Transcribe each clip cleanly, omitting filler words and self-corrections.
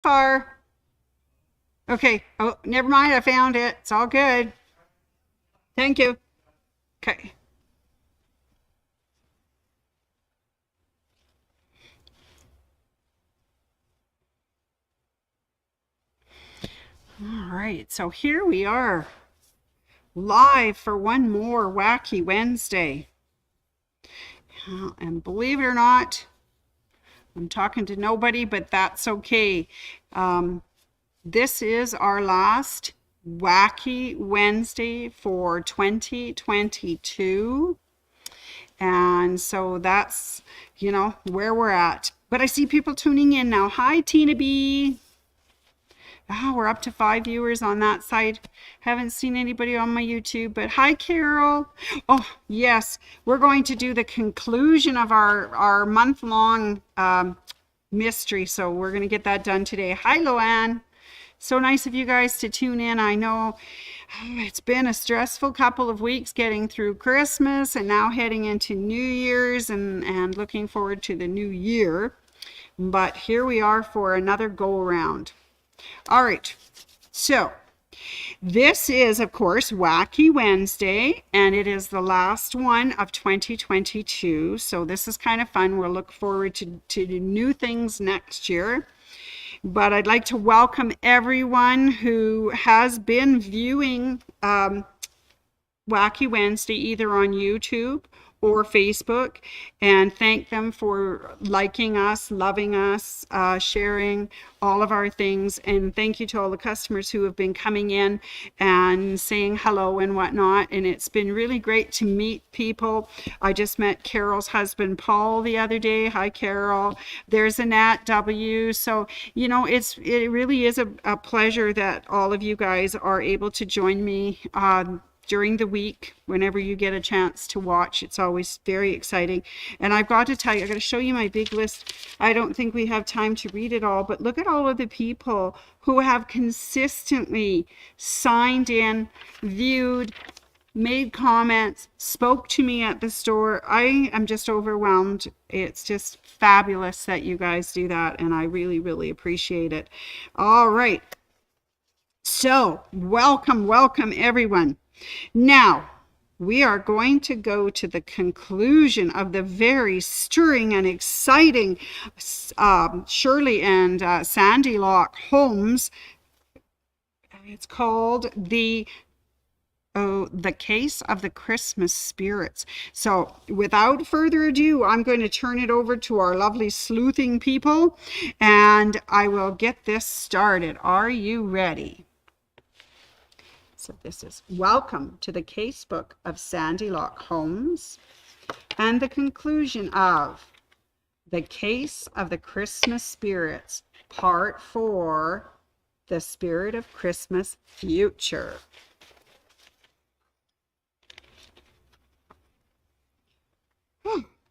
Far. Okay. Oh, never mind. I found it. It's all good. Thank you. Okay. All right. So here we are live for one more Wacky Wednesday. And believe it or not, I'm talking to nobody, but that's okay. This is our last Wacky Wednesday for 2022. And so that's, where we're at. But I see people tuning in now. Hi, Tina B. We're up to 5 viewers on that side. Haven't seen anybody on my YouTube, but hi, Carol. Oh, yes, we're going to do the conclusion of our month-long mystery, so we're going to get that done today. Hi, Loanne. So nice of you guys to tune in. I know it's been a stressful couple of weeks getting through Christmas and now heading into New Year's and looking forward to the new year. But here we are for another go-around. All right, so this is, of course, Wacky Wednesday, and it is the last one of 2022. So this is kind of fun. We'll look forward to new things next year. But I'd like to welcome everyone who has been viewing Wacky Wednesday either on YouTube or Facebook, and thank them for liking us, loving us, sharing all of our things. And thank you to all the customers who have been coming in and saying hello and whatnot. And it's been really great to meet people. I just met Carol's husband, Paul, the other day. Hi, Carol. There's Annette W. So, it really is a pleasure that all of you guys are able to join me during the week, whenever you get a chance to watch. It's always very exciting. And I've got to tell you, I've got to show you my big list. I don't think we have time to read it all, but look at all of the people who have consistently signed in, viewed, made comments, spoke to me at the store. I am just overwhelmed. It's just fabulous that you guys do that, and I really, really appreciate it. All right. So, welcome everyone. Now, we are going to go to the conclusion of the very stirring and exciting Shirley and Sandy Lock Holmes. It's called the Case of the Christmas Spirits. So without further ado, I'm going to turn it over to our lovely sleuthing people, and I will get this started. Are you ready? So this is Welcome to the Casebook of Sandy Lock Holmes and the conclusion of The Case of the Christmas Spirits, Part 4, The Spirit of Christmas Future.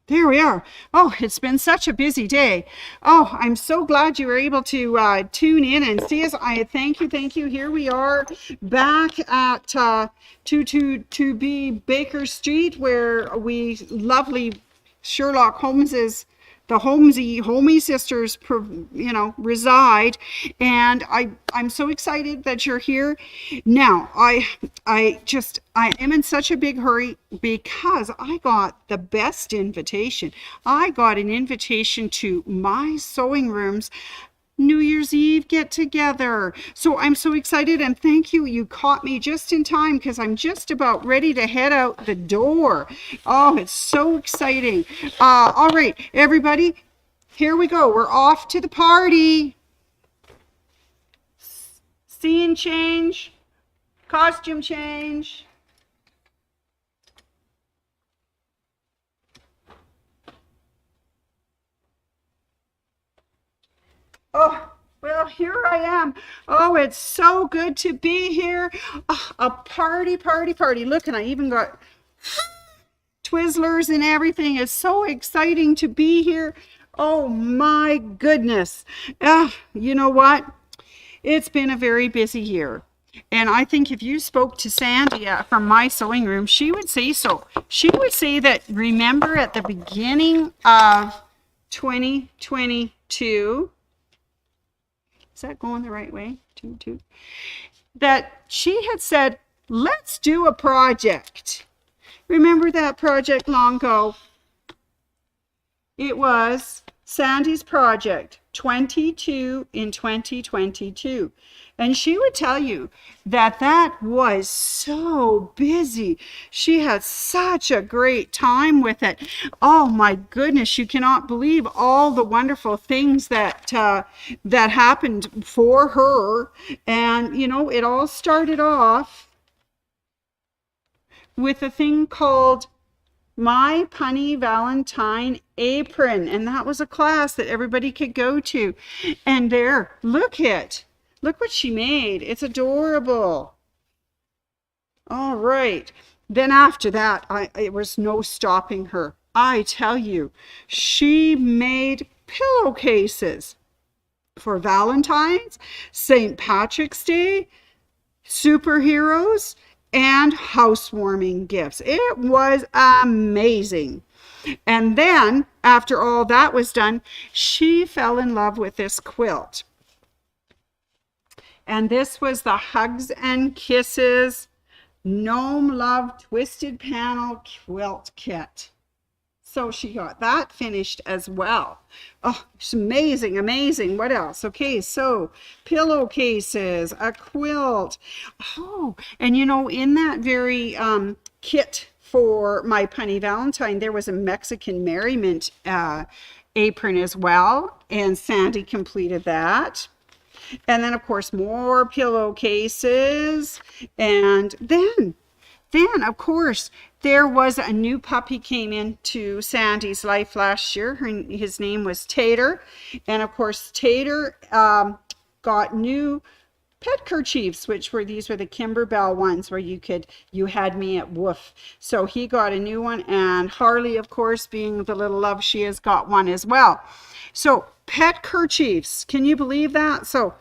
There we are. Oh, it's been such a busy day. Oh, I'm so glad you were able to tune in and see us. I thank you. Here we are back at 222B Baker Street, where we lovely Sherlock Holmes's the Homey sisters, reside, and I'm so excited that you're here. Now, I am in such a big hurry because I got the best invitation. I got an invitation to my sewing room's New Year's Eve get together. So I'm so excited, and thank you. You caught me just in time because I'm just about ready to head out the door. Oh, it's so exciting. All right, everybody, here we go. We're off to the party. Scene change, costume change. Oh, well, here I am. Oh, it's so good to be here. Oh, a party. Look, and I even got Twizzlers and everything. It's so exciting to be here. Oh, my goodness. You know what? It's been a very busy year. And I think if you spoke to Sandy from my sewing room, she would say so. She would say that, remember at the beginning of 2022, Is that going the right way? Toot, toot. That she had said, let's do a project. Remember that project long ago? It was Sandy's project, 22 in 2022. And she would tell you that that was so busy. She had such a great time with it. Oh my goodness, you cannot believe all the wonderful things that that happened for her. And you know, it all started off with a thing called My Punny Valentine Apron, and that was a class that everybody could go to. And there, look what she made. It's adorable. All right, then after that, it was no stopping her. I tell you, she made pillowcases for Valentine's, St. Patrick's Day, superheroes, and housewarming gifts. It was amazing. And then after all that was done, she fell in love with this quilt. And this was the Hugs and Kisses Gnome Love Twisted Panel Quilt Kit. So she got that finished as well. Oh, it's amazing, amazing. What else? Okay, so pillowcases, a quilt. Oh, and you know, in that very kit for My Punny Valentine, there was a Mexican merriment apron as well. And Sandy completed that. And then, of course, more pillowcases. And then, of course, there was a new puppy came into Sandy's life last year. His name was Tater. And of course, Tater got new pet kerchiefs, these were the Kimberbell ones where you had me at woof. So he got a new one. And Harley, of course, being the little love she is, got one as well. So pet kerchiefs, can you believe that? So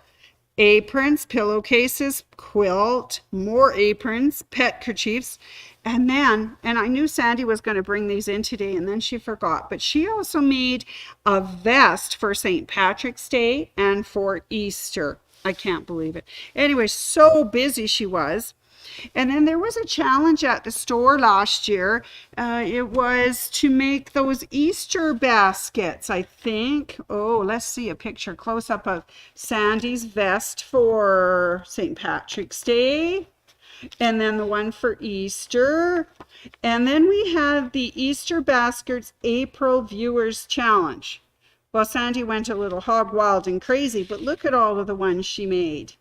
aprons, pillowcases, quilt, more aprons, pet kerchiefs. And I knew Sandy was going to bring these in today, and then she forgot. But she also made a vest for St. Patrick's Day and for Easter. I can't believe it. Anyway, so busy she was. And then there was a challenge at the store last year. It was to make those Easter baskets, I think. Oh, let's see a picture close up of Sandy's vest for St. Patrick's Day. And then the one for Easter. And then we had the Easter Baskets April Viewers Challenge. Well, Sandy went a little hog wild and crazy, but look at all of the ones she made.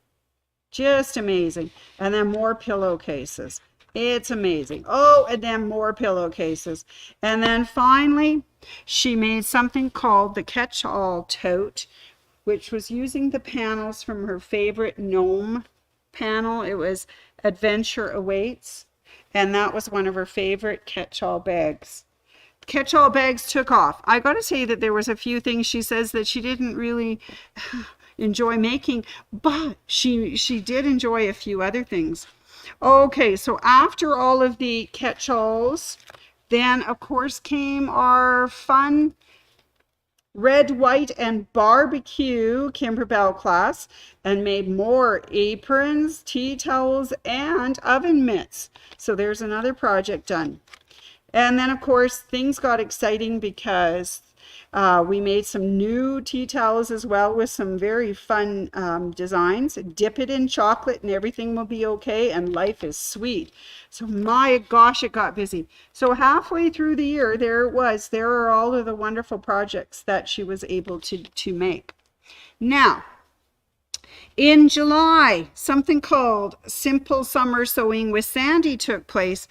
Just amazing. And then more pillowcases. It's amazing. Oh, and then more pillowcases. And then finally, she made something called the Catch-All Tote, which was using the panels from her favorite gnome panel. It was Adventure Awaits, and that was one of her favorite catch-all bags. Catch-all bags took off. I got to say that there was a few things she says that she didn't really enjoy making, but she did enjoy a few other things. Okay, so after all of the catch-alls, then of course came our fun red, white, and barbecue Kimberbell class, and made more aprons, tea towels, and oven mitts. So there's another project done. And then, of course, things got exciting because we made some new tea towels as well with some very fun designs. Dip it in chocolate and everything will be okay, and life is sweet. So my gosh, it got busy. So halfway through the year, there it was. There are all of the wonderful projects that she was able to make. Now, in July, something called Simple Summer Sewing with Sandy took place.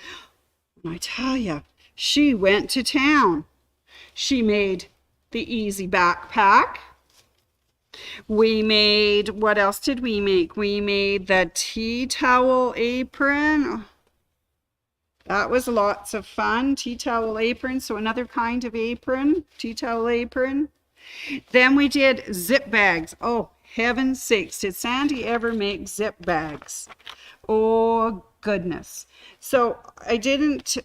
I tell you, she went to town. She made the easy backpack. We made, what else did we make? We made the tea towel apron. That was lots of fun. Tea towel apron, so another kind of apron, tea towel apron. Then we did zip bags. Oh, heaven's sakes, did Sandy ever make zip bags? Oh, goodness. So I didn't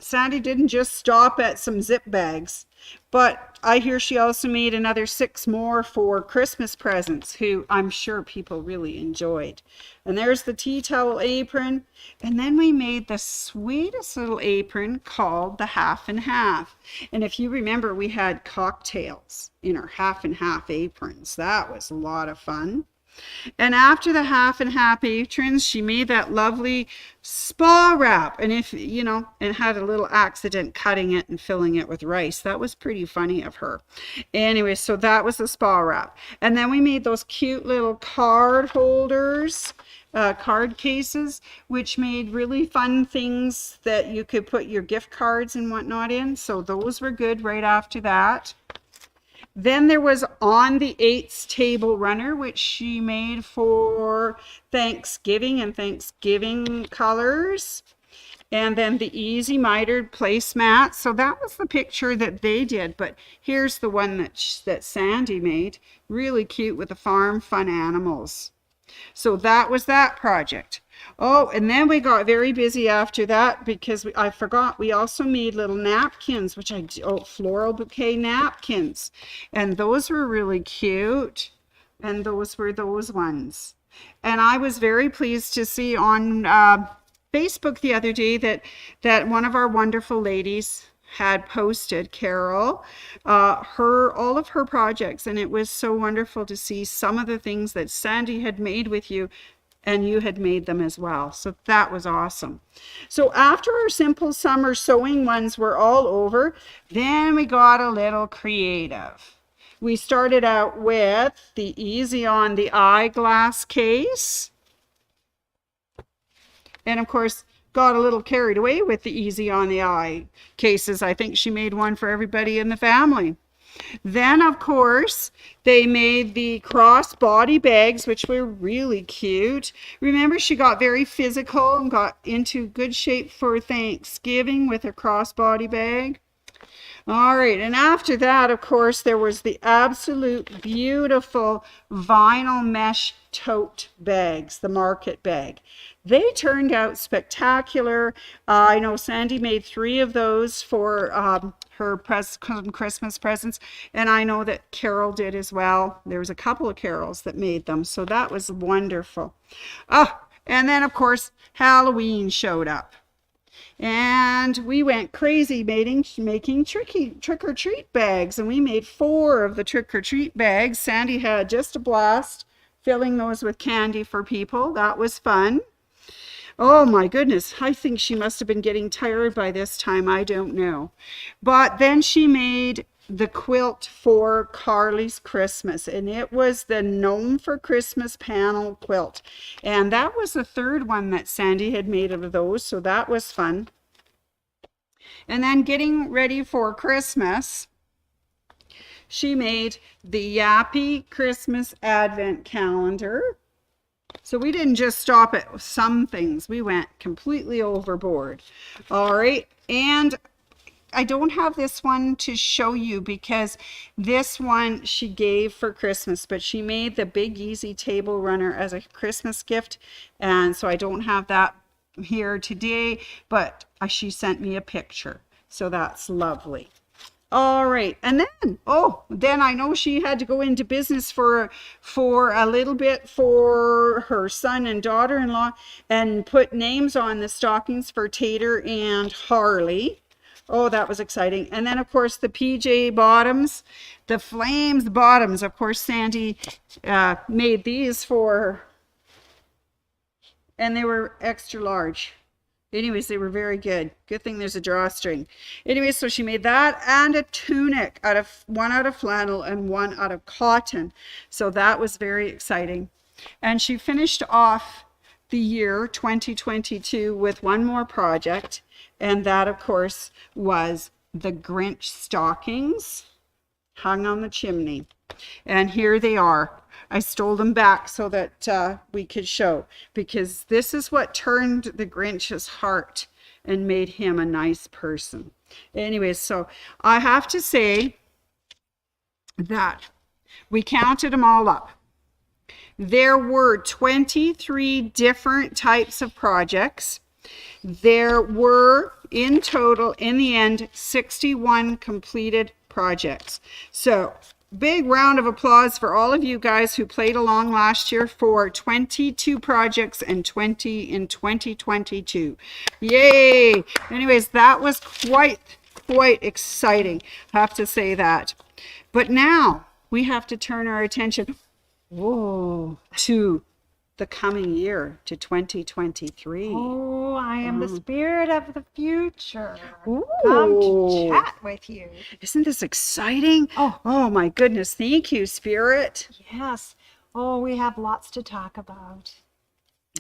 Sandy didn't just stop at some zip bags, but I hear she also made another 6 more for Christmas presents, who I'm sure people really enjoyed. And there's the tea towel apron. And then we made the sweetest little apron called the half and half. And if you remember, we had cocktails in our half and half aprons. That was a lot of fun. And after the half and half aprons, she made that lovely spa wrap. And if, you know, and had a little accident cutting it and filling it with rice. That was pretty funny of her. Anyway, so that was the spa wrap. And then we made those cute little card holders, card cases, which made really fun things that you could put your gift cards and whatnot in. So those were good right after that. Then there was On the Eights table runner, which she made for Thanksgiving and Thanksgiving colors. And then the easy mitered placemats. So that was the picture that they did. But here's the one that Sandy made. Really cute with the farm fun animals. So that was that project. Oh, and then we got very busy after that because I forgot we also made little napkins, which floral bouquet napkins. And those were really cute. And those were those ones. And I was very pleased to see on Facebook the other day that one of our wonderful ladies had posted, Carol, all of her projects, and it was so wonderful to see some of the things that Sandy had made with you, and you had made them as well. So that was awesome. So after our simple summer sewing ones were all over, then we got a little creative. We started out with the Easy on the Eye glass case, and of course got a little carried away with the Easy on the Eye cases. I think she made one for everybody in the family. Then, of course, they made the cross-body bags, which were really cute. Remember, she got very physical and got into good shape for Thanksgiving with her cross-body bag. All right, and after that, of course, there was the absolute beautiful vinyl mesh tote bags, the market bag. They turned out spectacular. I know Sandy made 3 of those for her Christmas presents, and I know that Carol did as well. There was a couple of Carols that made them, so that was wonderful. And then, of course, Halloween showed up. And we went crazy making trick-or-treat bags, and we made 4 of the trick-or-treat bags. Sandy had just a blast filling those with candy for people. That was fun. Oh my goodness, I think she must have been getting tired by this time. I don't know. But then she made the quilt for Carly's Christmas, and it was the Gnome for Christmas panel quilt. And that was the 3rd one that Sandy had made of those, so that was fun. And then getting ready for Christmas, she made the Yappy Christmas Advent Calendar. So we didn't just stop at some things. We went completely overboard. All right. And I don't have this one to show you because this one she gave for Christmas, but she made the Big Easy table runner as a Christmas gift. And so I don't have that here today, but she sent me a picture. So that's lovely. All right, and then I know she had to go into business for a little bit for her son and daughter-in-law and put names on the stockings for Tater and Harley. Oh, that was exciting. And then, of course, the PJ bottoms, the Flames bottoms. Of course, Sandy made these for her, and they were extra large. Anyways, they were very good. Good thing there's a drawstring. Anyways, so she made that and a tunic one out of flannel and one out of cotton. So that was very exciting. And she finished off the year 2022 with one more project. And that, of course, was the Grinch stockings hung on the chimney. And here they are. I stole them back so that we could show, because this is what turned the Grinch's heart and made him a nice person. Anyways, so I have to say that we counted them all up. There were 23 different types of projects. There were in total, in the end, 61 completed projects. So big round of applause for all of you guys who played along last year for 22 projects and 20 in 2022. Yay! Anyways, that was quite exciting, I have to say that. But now we have to turn our attention to the coming year, to 2023. Oh, I am the spirit of the future. Ooh. Come to chat with you. Isn't this exciting? Oh my goodness. Thank you, Spirit. Yes. Oh, we have lots to talk about.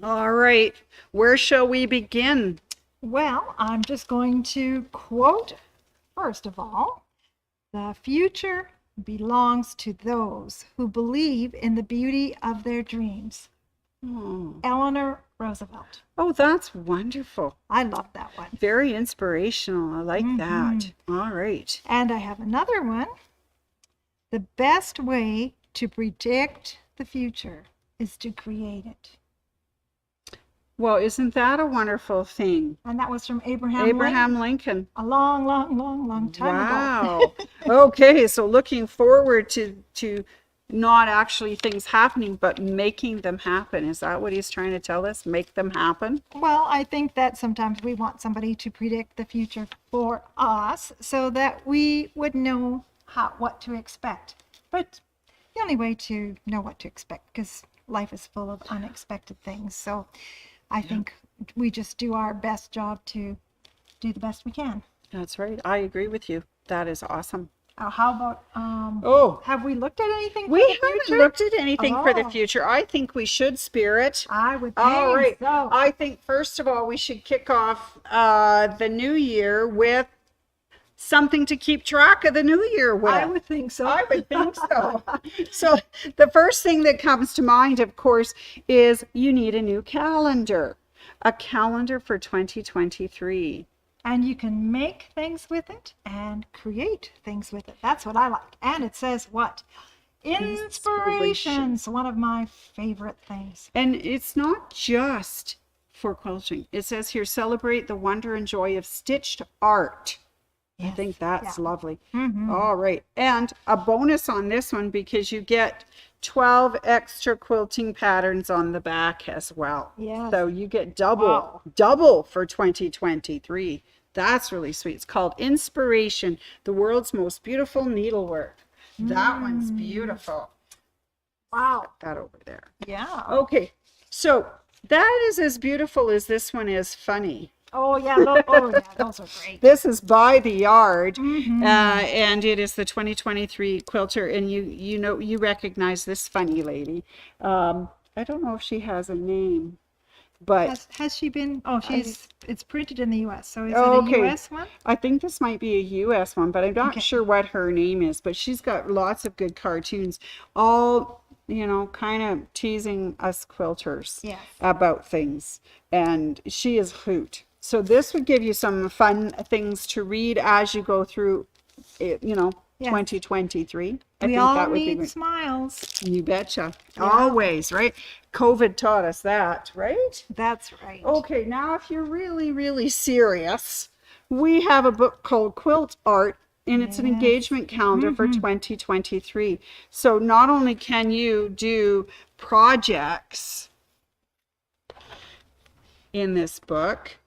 All right. Where shall we begin? Well, I'm just going to quote, first of all, the future belongs to those who believe in the beauty of their dreams. Eleanor Roosevelt. Oh, that's wonderful. I love that one. Very inspirational. I like that. All right. And I have another one. The best way to predict the future is to create it. Well, isn't that a wonderful thing? And that was from Abraham Lincoln. A long time ago. Wow. Okay, so looking forward to not actually things happening, but making them happen. Is that what he's trying to tell us? Make them happen? Well, I think that sometimes we want somebody to predict the future for us so that we would know what to expect. But the only way to know what to expect, because life is full of unexpected things. So I think we just do our best job to do the best we can. That's right. I agree with you. That is awesome. How about, have we looked at anything for we the haven't future? looked at anything for the future. I think we should, Spirit. I would think all right. so. I think, first of all, we should kick off the new year with something to keep track of the new year with. I would think so. I would think so. So the first thing that comes to mind, of course, is you need a new calendar. A calendar for 2023. And you can make things with it and create things with it. That's what I like. And it says what? Inspirations, one of my favorite things. And it's not just for quilting. It says here, celebrate the wonder and joy of stitched art. Yes. I think that's lovely. All right. And a bonus on this one, because you get 12 extra quilting patterns on the back as well. Yeah. So you get double for 2023. That's really sweet. It's called Inspiration, the world's most beautiful needlework. That one's beautiful. Wow. Put that over there. Yeah. Okay. So that is as beautiful as this one is funny. Oh yeah, those are great. This is by the yard, and it is the 2023 quilter, and you recognize this funny lady. I don't know if she has a name, but has she been? Oh, it's printed in the U.S. So is it a U.S. one? I think this might be a U.S. one, but I'm not sure what her name is. But she's got lots of good cartoons, all kind of teasing us quilters about things, and she is hoot. So this would give you some fun things to read as you go through, 2023. We all need smiles. You betcha. Yeah. Always, right? COVID taught us that, right? That's right. Okay, now if you're really, really serious, we have a book called Quilt Art, and it's an engagement calendar for 2023. So not only can you do projects in this book,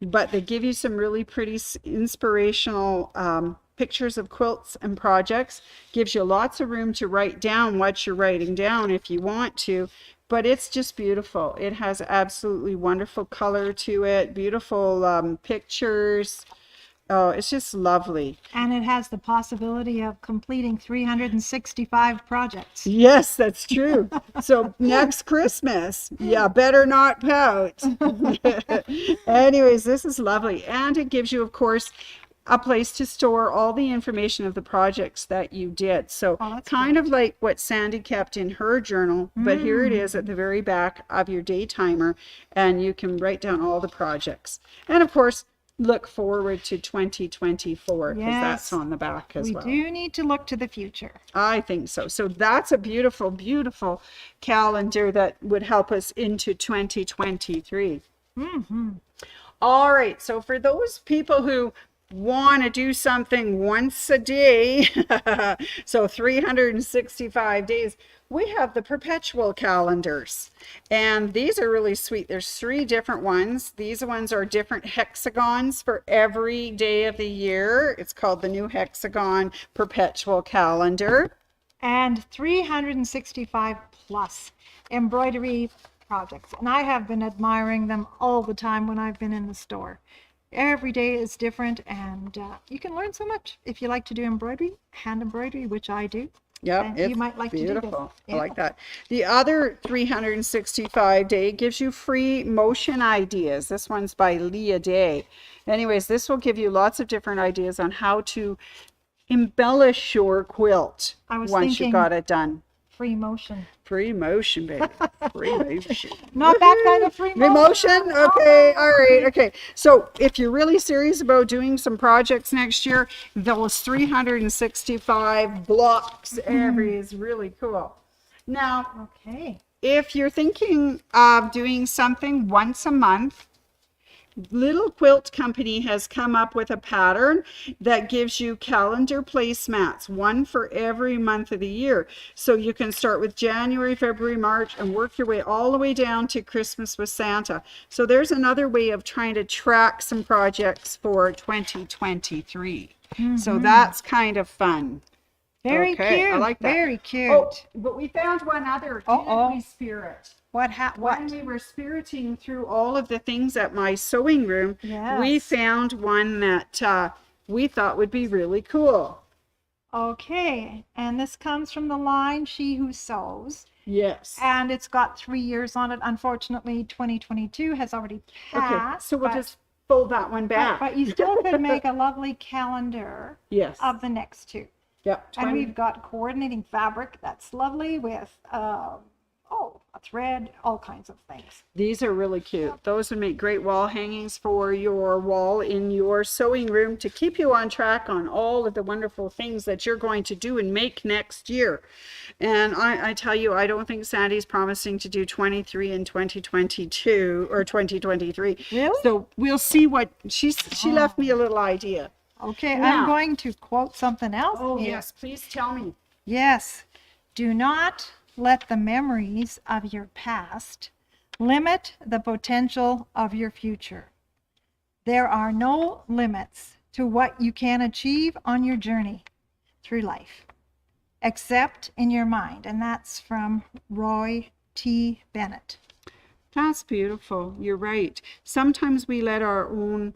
but they give you some really pretty inspirational pictures of quilts and projects. Gives you lots of room to write down what you're writing down if you want to, but it's just beautiful. It has absolutely wonderful color to it, beautiful pictures. Oh, it's just lovely. And it has the possibility of completing 365 projects. Yes, that's true. So next Christmas, better not pout. Anyways, this is lovely. And it gives you, of course, a place to store all the information of the projects that you did. So kind of like what Sandy kept in her journal, but here it is at the very back of your day timer, and you can write down all the projects. And of course, look forward to 2024, because that's on the back as well. We do need to look to the future. I think so. So that's a beautiful, beautiful calendar that would help us into 2023. All right. So for those people who want to do something once a day, so 365 days, we have the Perpetual calendars. And these are really sweet. There's 3 different ones. These ones are different hexagons for every day of the year. It's called the new Hexagon Perpetual calendar. And 365 plus embroidery projects. And I have been admiring them all the time when I've been in the store. Every day is different, and you can learn so much if you like to do embroidery, hand embroidery, which I do. Yeah, And it's you might like beautiful. to do this. I like that. The other 365 day gives you free motion ideas. This one's by Leah Day. Anyways, this will give you lots of different ideas on how to embellish your quilt I was once you thinking got it done. free motion. Free motion, baby. Free motion. Not that kind of free motion. Motion? Okay, all right, okay. So if you're really serious about doing some projects next year, those 365 blocks every is really cool. Now, Okay. if you're thinking of doing something once a month, Little Quilt Company has come up with a pattern that gives you calendar placemats, one for every month of the year. So you can start with January, February, March, and work your way all the way down to Christmas with Santa. So there's another way of trying to track some projects for 2023. So that's kind of fun. Very Okay, cute. I like that. Very cute. Oh, but we found one other. Uh-oh. Didn't we, Spirit? What? When we were spiriting through all of the things at my sewing room, we Yes. found one that we thought would be really cool. Okay. And this comes from the line She Who Sews. Yes. And it's got 3 years on it. Unfortunately, 2022 has already Okay, passed. so we'll but- just fold that one back. But you still could make a lovely calendar Yes. of the next 2. Yep. And 20. we've got coordinating fabric that's lovely with, a thread, all kinds of things. These are really cute. Those would make great wall hangings for your wall in your sewing room to keep you on track on all of the wonderful things that you're going to do and make next year. And I tell you, I don't think Sandy's promising to do 23 in 2022 or 2023. Really? So we'll see what she left me a little idea. Okay, Now- I'm going to quote something else. Oh here. yes, please tell me. Yes. Do not let the memories of your past limit the potential of your future. There are no limits to what you can achieve on your journey through life, except in your mind. And that's from Roy T. Bennett. That's beautiful. You're right. Sometimes we let our own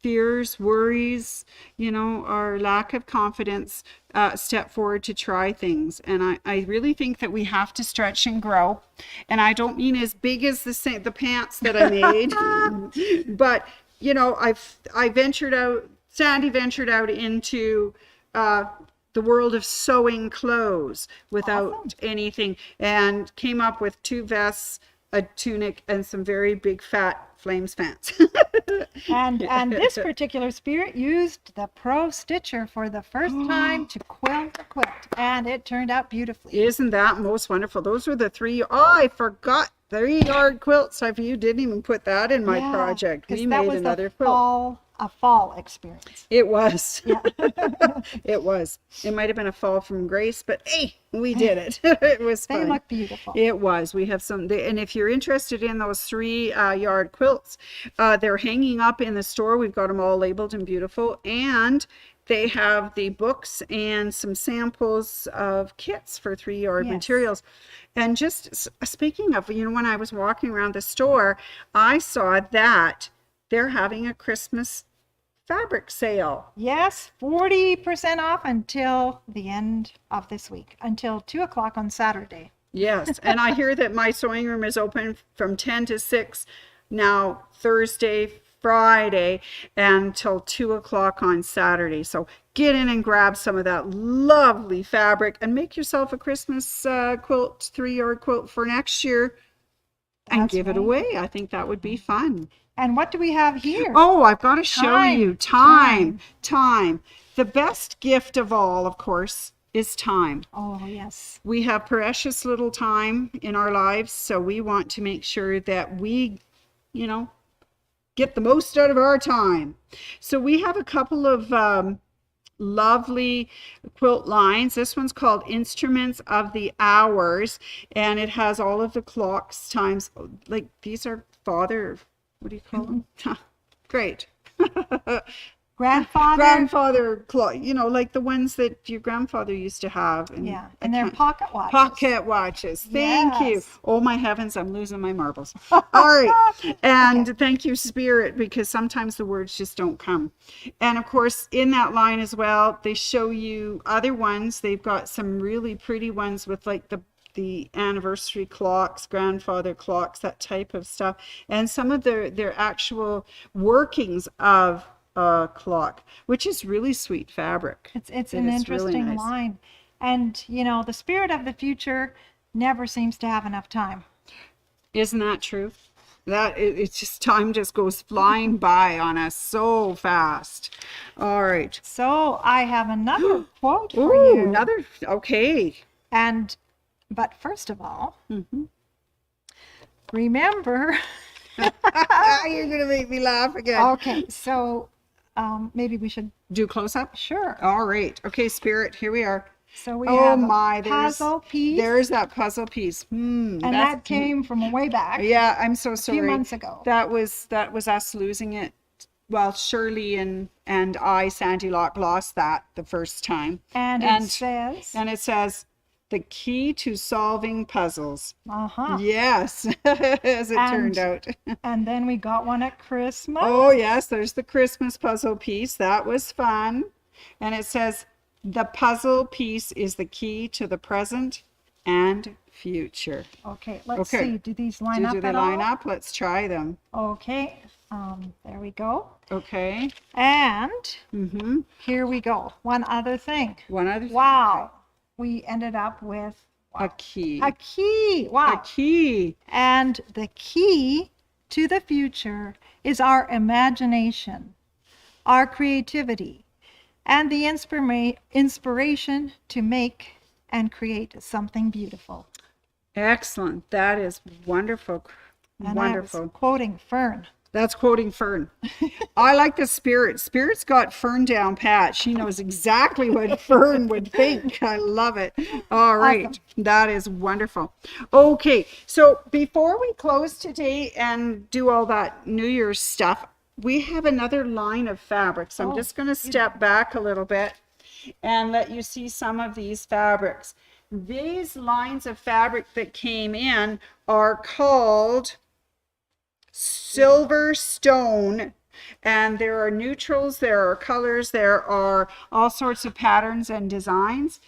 fears, worries, our lack of confidence step forward to try things. And I really think that we have to stretch and grow. And I don't mean as big as the pants that I made, but I ventured out. Sandy ventured out into the world of sewing clothes without Awesome. anything, and came up with 2 vests, a tunic, and some very big fat flames fans. And this particular spirit used the Pro Stitcher for the first time to quilt a quilt, and it turned out beautifully. Isn't that most wonderful? Those were the 3. Oh, I forgot 3-yard quilts. If you didn't even put that in my Yeah, project, 'cause we that made was another a quilt. fall experience. It was. Yeah. It was. It might have been a fall from grace, but hey, we did it. It was They fun. look beautiful. It was. We have some, and if you're interested in those 3-yard quilts, they're hanging up in the store. We've got them all labeled and beautiful, and they have the books and some samples of kits for 3-yard Yes. materials. And just speaking of, when I was walking around the store, I saw that they're having a Christmas fabric sale. Yes, 40% off until the end of this week, until 2 o'clock on Saturday. Yes, and I hear that my sewing room is open from 10 to 6 now, Thursday, Friday, until 2 o'clock on Saturday. So get in and grab some of that lovely fabric and make yourself a Christmas quilt, 3-yard quilt for next year, and That's give it right. away. I think that would be fun. And what do we have here? Oh, I've got to show Time. you time. The best gift of all, of course, is time. Oh, yes. We have precious little time in our lives, so we want to make sure that we, get the most out of our time. So we have a couple of lovely quilt lines. This one's called Instruments of the Hours, and it has all of the clocks times. Like these are what do you call them? Great. Grandfather clock, like the ones that your grandfather used to have. And they're pocket watches. Pocket watches. Thank you. Oh my heavens, I'm losing my marbles. All right. And thank you, Spirit, because sometimes the words just don't come. And of course, in that line as well, they show you other ones. They've got some really pretty ones with like the anniversary clocks, grandfather clocks, that type of stuff, and some of their actual workings of clock, which is really sweet fabric. It's an interesting really nice line. And the spirit of the future never seems to have enough time. Isn't that true? It's just, time just goes flying by on us so fast. All right. So I have another quote for you. Okay. But first of all, remember. You're going to make me laugh again. Okay, so maybe we should do close up? Sure. All right. Okay, Spirit, here we are. So we have a puzzle piece. There's that puzzle piece. And that came from way back. Yeah, I'm so sorry. A few months ago. That was us losing it. Well, Shirley and I, Sandy Lock, lost that the first time. And it says, the key to solving puzzles. Uh-huh. Yes, as it turned out. And then we got one at Christmas. Oh, yes, there's the Christmas puzzle piece. That was fun. And it says, the puzzle piece is the key to the present and future. Okay, let's see. Do these line up Do they line up? Let's try them. Okay, there we go. Okay. And here we go. One other thing. Wow. Okay. We ended up with a key. A key. Wow. A key. And the key to the future is our imagination, our creativity, and the inspiration to make and create something beautiful. Excellent. That is wonderful. And wonderful. I was quoting Fern. That's quoting Fern. I like the Spirit. Spirit's got Fern down pat. She knows exactly what Fern would think. I love it. All right. Awesome. That is wonderful. Okay. So before we close today and do all that New Year's stuff, we have another line of fabrics. So I'm just going to step back a little bit and let you see some of these fabrics. These lines of fabric that came in are called Silverstone, and there are neutrals, there are colors, there are all sorts of patterns and designs.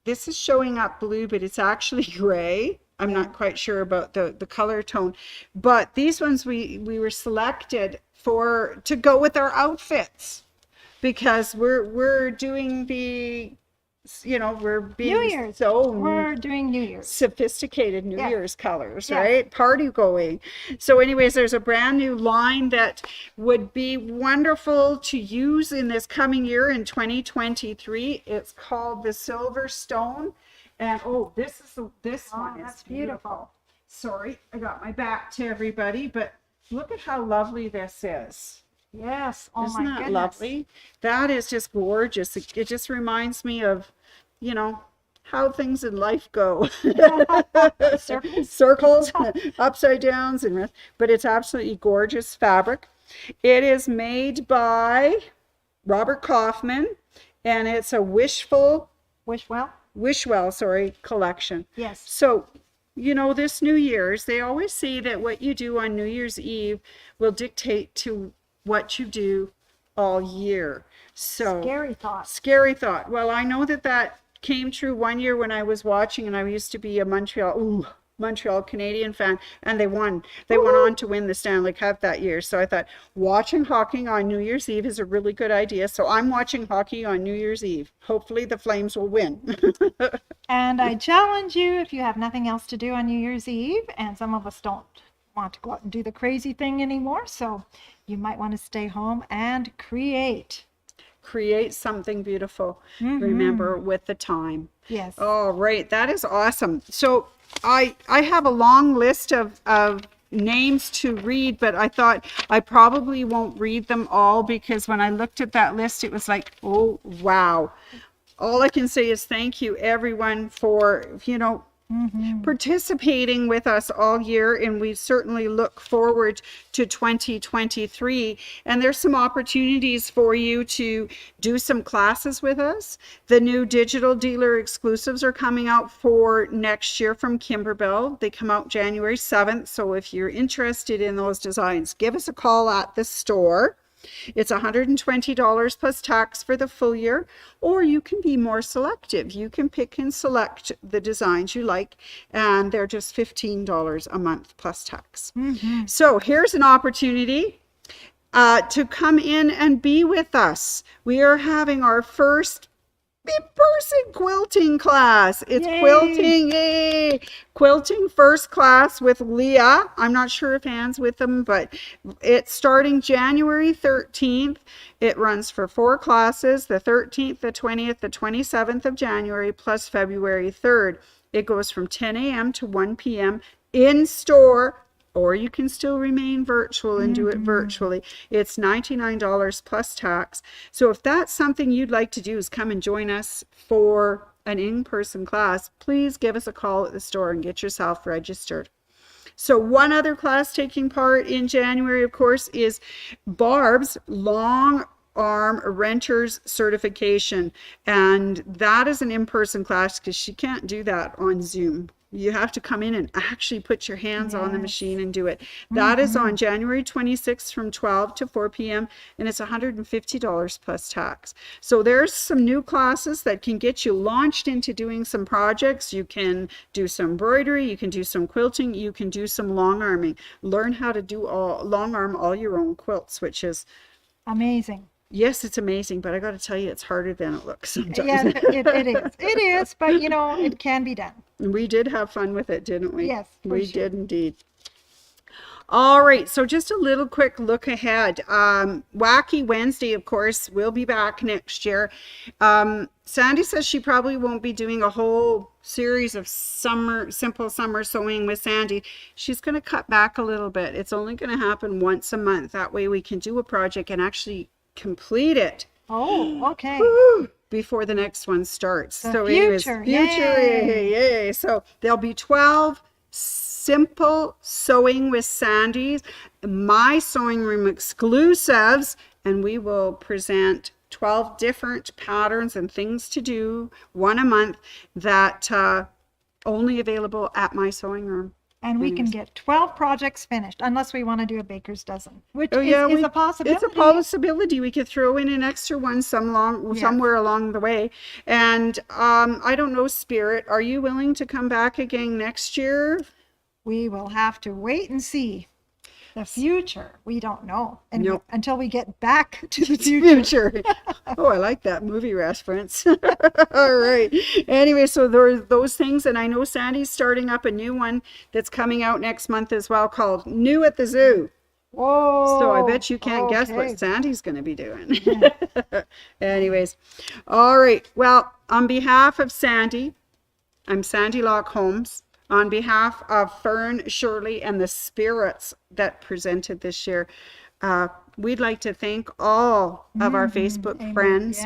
This is showing up blue, but it's actually gray. I'm not quite sure about the color tone, but these ones we were selected to go with our outfits, because we're doing the we're being New Year's. We're doing New Year's. Sophisticated New Year's colors, right? Party going. So anyways, there's a brand new line that would be wonderful to use in this coming year in 2023. It's called the Silverstone. And this one is that's beautiful. Sorry, I got my back to everybody, but look at how lovely this is. Yes. Isn't that lovely? That is just gorgeous. It just reminds me of, how things in life go. Circles, upside downs, but it's absolutely gorgeous fabric. It is made by Robert Kaufman, and it's a Wishwell collection. Yes. So, this New Year's, they always say that what you do on New Year's Eve will dictate to what you do all year. So scary thought. Well, I know that came true one year when I was watching, and I used to be a Montreal Canadian fan, and they went on to win the Stanley Cup that year. So I thought watching hockey on New Year's Eve is a really good idea. So I'm watching hockey on New Year's Eve. Hopefully the Flames will win. And I challenge you, if you have nothing else to do on New Year's Eve, and some of us don't want to go out and do the crazy thing anymore, so you might want to stay home and create something beautiful. Remember, with the time. Yes. All right, that is awesome. So I have a long list of names to read, but I thought I probably won't read them all, because when I looked at that list, it was like, oh, wow. All I can say is thank you, everyone, for, participating with us all year, and we certainly look forward to 2023. And there's some opportunities for you to do some classes with us. The new digital dealer exclusives are coming out for next year from Kimberbell. They come out January 7th. So if you're interested in those designs, give us a call at the store. It's $120 plus tax for the full year, or you can be more selective. You can pick and select the designs you like, and they're just $15 a month plus tax. So here's an opportunity to come in and be with us. We are having our first in-person quilting class. It's Yay. Quilting, yay! Quilting first class with Leah. I'm not sure if Anne's with them, but it's starting January 13th. It runs for 4 classes, the 13th, the 20th, the 27th of January, plus February 3rd. It goes from 10 a.m. to 1 p.m. in store, or you can still remain virtual and do it virtually. It's $99 plus tax. So if that's something you'd like to do, is come and join us for an in-person class, please give us a call at the store and get yourself registered. So one other class taking part in January, of course, is Barb's long arm renters certification. And that is an in-person class, because she can't do that on Zoom. You have to come in and actually put your hands on the machine and do it. That is on January 26th from 12 to 4 p.m. and it's $150 plus tax. So there's some new classes that can get you launched into doing some projects. You can do some embroidery, you can do some quilting, you can do some long arming. Learn how to do long arm all your own quilts, which is amazing. Yes, it's amazing, but I got to tell you, it's harder than it looks sometimes. Yeah, it is. It is, but it can be done. We did have fun with it, didn't we? Yes, we did indeed. All right, so just a little quick look ahead. Wacky Wednesday, of course, will be back next year. Sandy says she probably won't be doing a whole series of simple summer sewing with Sandy. She's going to cut back a little bit. It's only going to happen once a month. That way we can do a project and actually complete it. Oh, okay. Before the next one starts. The so future. Yay. So there'll be 12 simple sewing with Sandy's, my sewing room exclusives, and we will present 12 different patterns and things to do, one a month, that only available at my sewing room. And we can get 12 projects finished, unless we want to do a baker's dozen, which is a possibility. It's a possibility. We could throw in an extra one somewhere along the way. And I don't know, Spirit, are you willing to come back again next year? We will have to wait and see. The future, we don't know. And Nope. until we get back to the future. Oh, I like that movie reference. All right. Anyway, so there are those things. And I know Sandy's starting up a new one that's coming out next month as well, called New at the Zoo. Whoa. So I bet you can't guess what Sandy's going to be doing. Anyways. All right. Well, on behalf of Sandy, I'm Sandy Locke Holmes. On behalf of Fern, Shirley, and the spirits that presented this year, we'd like to thank all of our Facebook friends,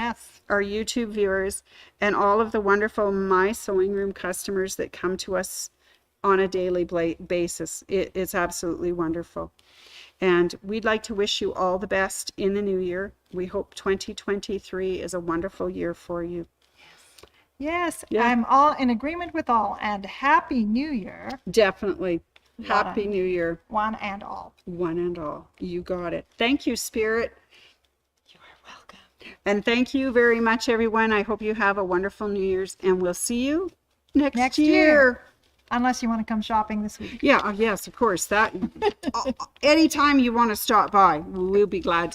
our YouTube viewers, and all of the wonderful My Sewing Room customers that come to us on a daily basis. It's absolutely wonderful. And we'd like to wish you all the best in the new year. We hope 2023 is a wonderful year for you. Yes, I'm all in agreement with all. And Happy New Year. Definitely. Happy New Year. One and all. One and all. You got it. Thank you, Spirit. You are welcome. And thank you very much, everyone. I hope you have a wonderful New Year's, and we'll see you next year. Unless you want to come shopping this week. Yeah, yes, of course. That anytime you want to stop by, we'll be glad to